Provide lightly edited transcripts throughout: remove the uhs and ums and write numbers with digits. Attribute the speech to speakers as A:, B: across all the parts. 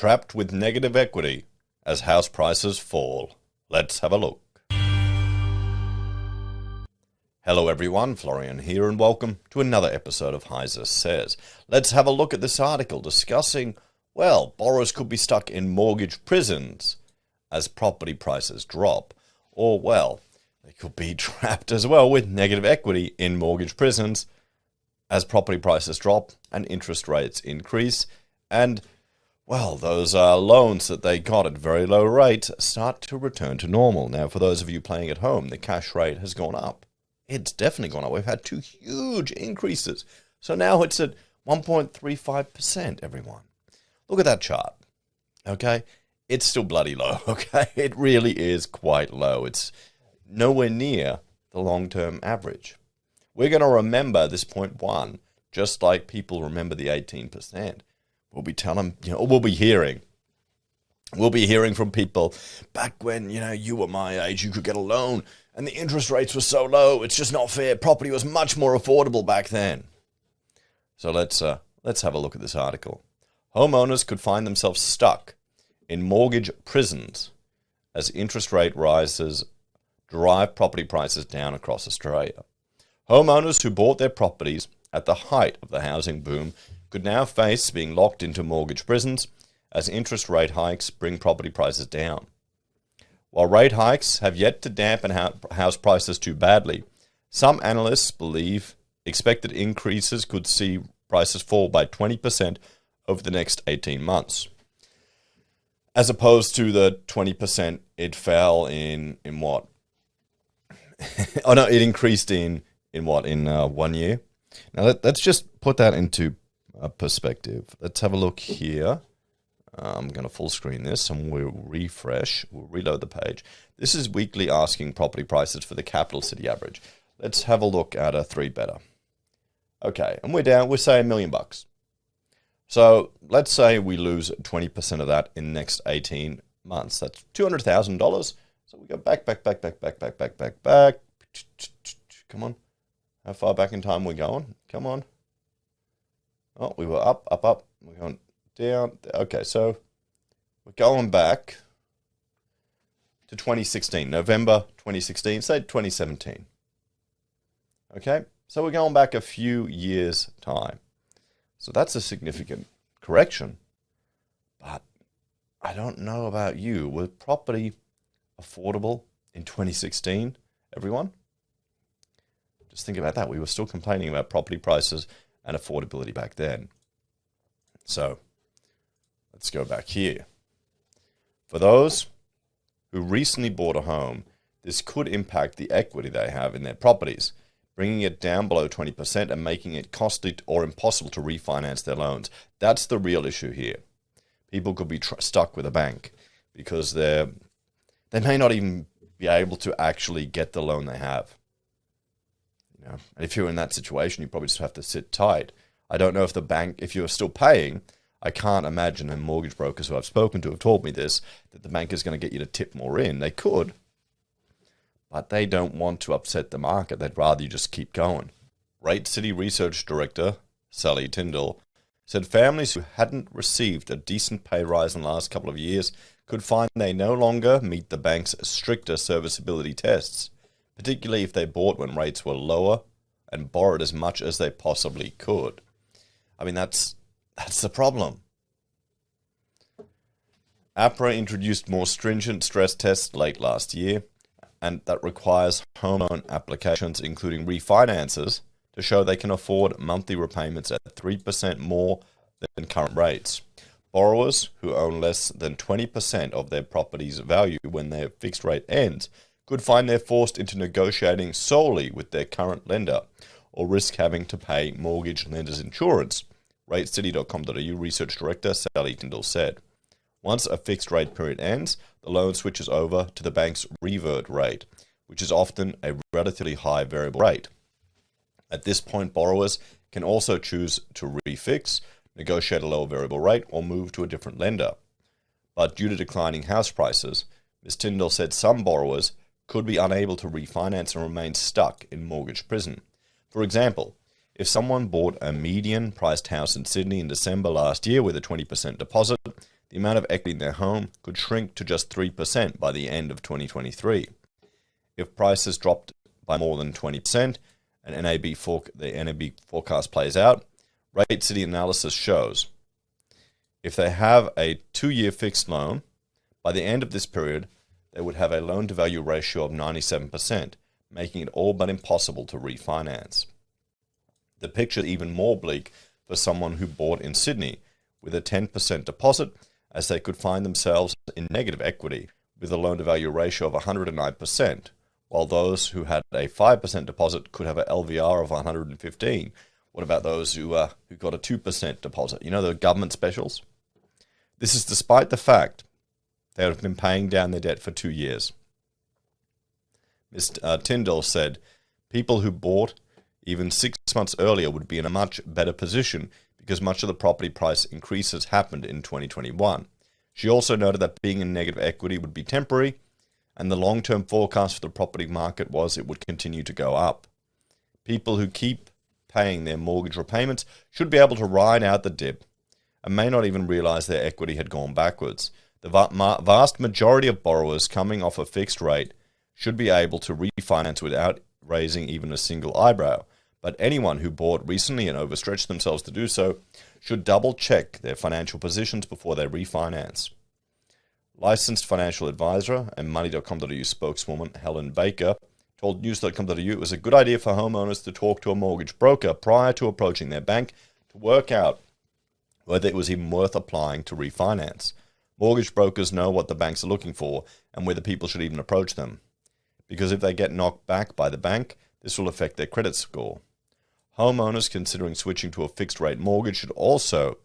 A: trapped with negative equity as house prices fall. Let's have a look. Hello everyone, Florian here, and welcome to another episode of HeiseSays. Let's have a look at this article discussing, well, borrowers could be stuck in mortgage prisons as property prices drop. Or, well, they could be trapped as well with negative equity in mortgage prisons as property prices drop and interest rates increase. And, well, those loans that they got at very low rates start to return to normal. Now, for those of you playing at home, the cash rate has gone up. It's definitely gone up. We've had two huge increases. So now it's at 1.35%, everyone. Look at that chart, okay? It's still bloody low, okay? It really is quite low. It's nowhere near the long-term average. We're going to remember this 0.1, just like people remember the 18%. We'll be telling, we'll be hearing from people back when, you were my age, you could get a loan and the interest rates were so low, it's just not fair. Property was much more affordable back then. So let's have a look at this article. Homeowners could find themselves stuck in mortgage prisons as interest rate rises drive property prices down across Australia. Homeowners who bought their properties at the height of the housing boom could now face being locked into mortgage prisons as interest rate hikes bring property prices down. While rate hikes have yet to dampen house prices too badly, some analysts believe expected increases could see prices fall by 20% over the next 18 months. As opposed to the 20% it fell in what? Oh no, it increased in what? In 1 year? Now let's just put that into perspective. Let's have a look here. I'm going to full screen this and we'll refresh. We'll reload the page. This is weekly asking property prices for the capital city average. Let's have a look at a 3-bedder. Okay, and we're down, we're saying $1 million. So let's say we lose 20% of that in the next 18 months. That's $200,000. So we go back. Come on. How far back in time we're going? Come on. Oh, we were up. We're going down. Okay, so we're going back to 2016, November 2016, say 2017. Okay, so we're going back a few years' time. So that's a significant correction. But I don't know about you. Was property affordable in 2016, everyone? Just think about that. We were still complaining about property prices and affordability back then. So let's go back here. For those who recently bought a home, this could impact the equity they have in their properties, bringing it down below 20% and making it costly or impossible to refinance their loans. That's the real issue here. People could be stuck with a bank because they may not even be able to actually get the loan they have. And if you're in that situation, you probably just have to sit tight. I don't know if the bank, if you're still paying, I can't imagine, and mortgage brokers who I've spoken to have told me this, that the bank is going to get you to tip more in. They could, but they don't want to upset the market. They'd rather you just keep going. Rate City Research Director Sally Tyndall said families who hadn't received a decent pay rise in the last couple of years could find they no longer meet the bank's stricter serviceability tests, particularly if they bought when rates were lower and borrowed as much as they possibly could. I mean, that's the problem. APRA introduced more stringent stress tests late last year, and that requires home loan applications, including refinances, to show they can afford monthly repayments at 3% more than current rates. Borrowers who own less than 20% of their property's value when their fixed rate ends could find they're forced into negotiating solely with their current lender or risk having to pay mortgage lender's insurance, RateCity.com.au Research Director Sally Tyndall said. Once a fixed rate period ends, the loan switches over to the bank's revert rate, which is often a relatively high variable rate. At this point, borrowers can also choose to refix, negotiate a lower variable rate, or move to a different lender. But due to declining house prices, Ms. Tyndall said some borrowers could be unable to refinance and remain stuck in mortgage prison. For example, if someone bought a median-priced house in Sydney in December last year with a 20% deposit, the amount of equity in their home could shrink to just 3% by the end of 2023. If prices dropped by more than 20% and the NAB forecast plays out, Rate City analysis shows if they have a 2-year fixed loan, by the end of this period, they would have a loan-to-value ratio of 97%, making it all but impossible to refinance. The picture is even more bleak for someone who bought in Sydney with a 10% deposit, as they could find themselves in negative equity with a loan-to-value ratio of 109%, while those who had a 5% deposit could have an LVR of 115. What about those who got a 2% deposit? You know, the government specials? This is despite the fact they have been paying down their debt for 2 years. Ms. Tyndall said, people who bought even 6 months earlier would be in a much better position because much of the property price increases happened in 2021. She also noted that being in negative equity would be temporary, and the long-term forecast for the property market was it would continue to go up. People who keep paying their mortgage repayments should be able to ride out the dip and may not even realize their equity had gone backwards. The vast majority of borrowers coming off a fixed rate should be able to refinance without raising even a single eyebrow. But anyone who bought recently and overstretched themselves to do so should double-check their financial positions before they refinance. Licensed financial advisor and Money.com.au spokeswoman Helen Baker told News.com.au it was a good idea for homeowners to talk to a mortgage broker prior to approaching their bank to work out whether it was even worth applying to refinance. Mortgage brokers know what the banks are looking for and whether people should even approach them. Because if they get knocked back by the bank, this will affect their credit score. Homeowners considering switching to a fixed-rate mortgage should also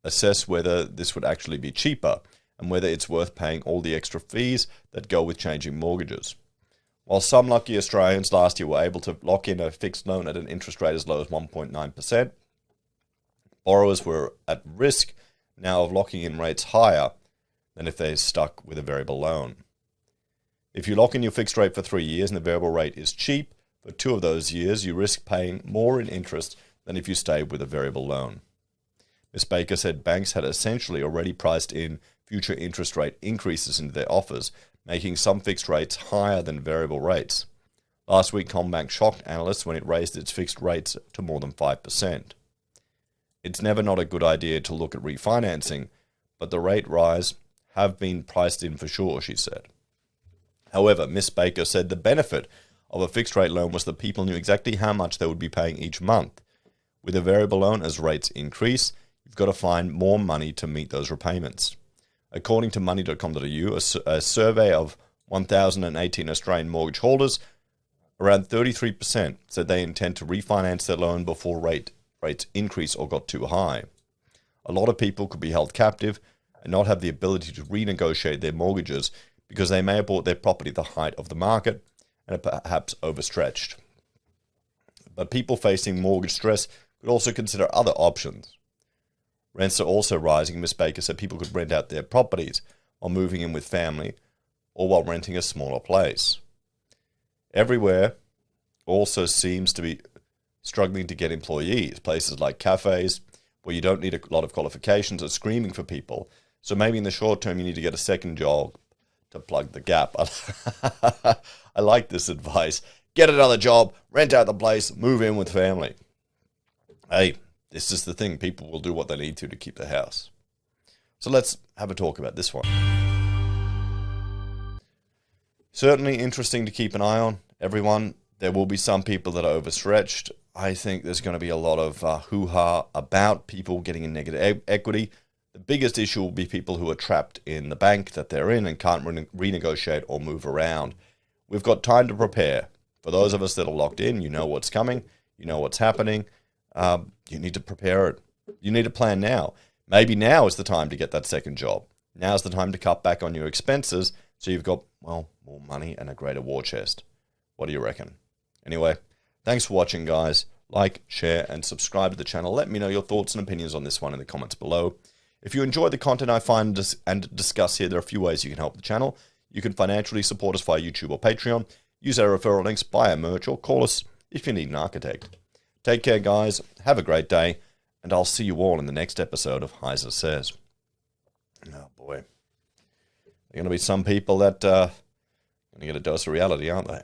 A: assess whether this would actually be cheaper and whether it's worth paying all the extra fees that go with changing mortgages. While some lucky Australians last year were able to lock in a fixed loan at an interest rate as low as 1.9%, borrowers were at risk now of locking in rates higher than if they stuck with a variable loan. If you lock in your fixed rate for 3 years and the variable rate is cheap, for 2 of those years you risk paying more in interest than if you stayed with a variable loan. Ms. Baker said banks had essentially already priced in future interest rate increases into their offers, making some fixed rates higher than variable rates. Last week, CommBank shocked analysts when it raised its fixed rates to more than 5%. It's never not a good idea to look at refinancing, but the rate rise have been priced in for sure, she said. However, Ms. Baker said the benefit of a fixed-rate loan was that people knew exactly how much they would be paying each month. With a variable loan, as rates increase, you've got to find more money to meet those repayments. According to Money.com.au, a survey of 1,018 Australian mortgage holders, around 33% said they intend to refinance their loan before rates increase or got too high. A lot of people could be held captive and not have the ability to renegotiate their mortgages because they may have bought their property at the height of the market and are perhaps overstretched. But people facing mortgage stress could also consider other options. Rents are also rising. Ms. Baker said people could rent out their properties while moving in with family or while renting a smaller place. Everywhere also seems to be struggling to get employees. Places like cafes, where you don't need a lot of qualifications, are screaming for people. So maybe in the short term you need to get a second job to plug the gap. I like this advice. Get another job, rent out the place, move in with family. Hey, this is the thing. People will do what they need to keep the house. So let's have a talk about this one. Certainly interesting to keep an eye on, everyone. There will be some people that are overstretched. I think there's going to be a lot of hoo-ha about people getting in negative equity. The biggest issue will be people who are trapped in the bank that they're in and can't renegotiate or move around. We've got time to prepare. For those of us that are locked in, you know what's coming, you know what's happening. You need to prepare it. You need to plan now. Maybe now is the time to get that second job. Now's the time to cut back on your expenses so you've got, well, more money and a greater war chest. What do you reckon? Anyway, thanks for watching, guys. Like, share, and subscribe to the channel. Let me know your thoughts and opinions on this one in the comments below. If you enjoy the content I find and discuss here, there are a few ways you can help the channel. You can financially support us via YouTube or Patreon, use our referral links, buy our merch, or call us if you need an architect. Take care, guys. Have a great day, and I'll see you all in the next episode of HeiseSays. Oh, boy. There are going to be some people that are going to get a dose of reality, aren't they?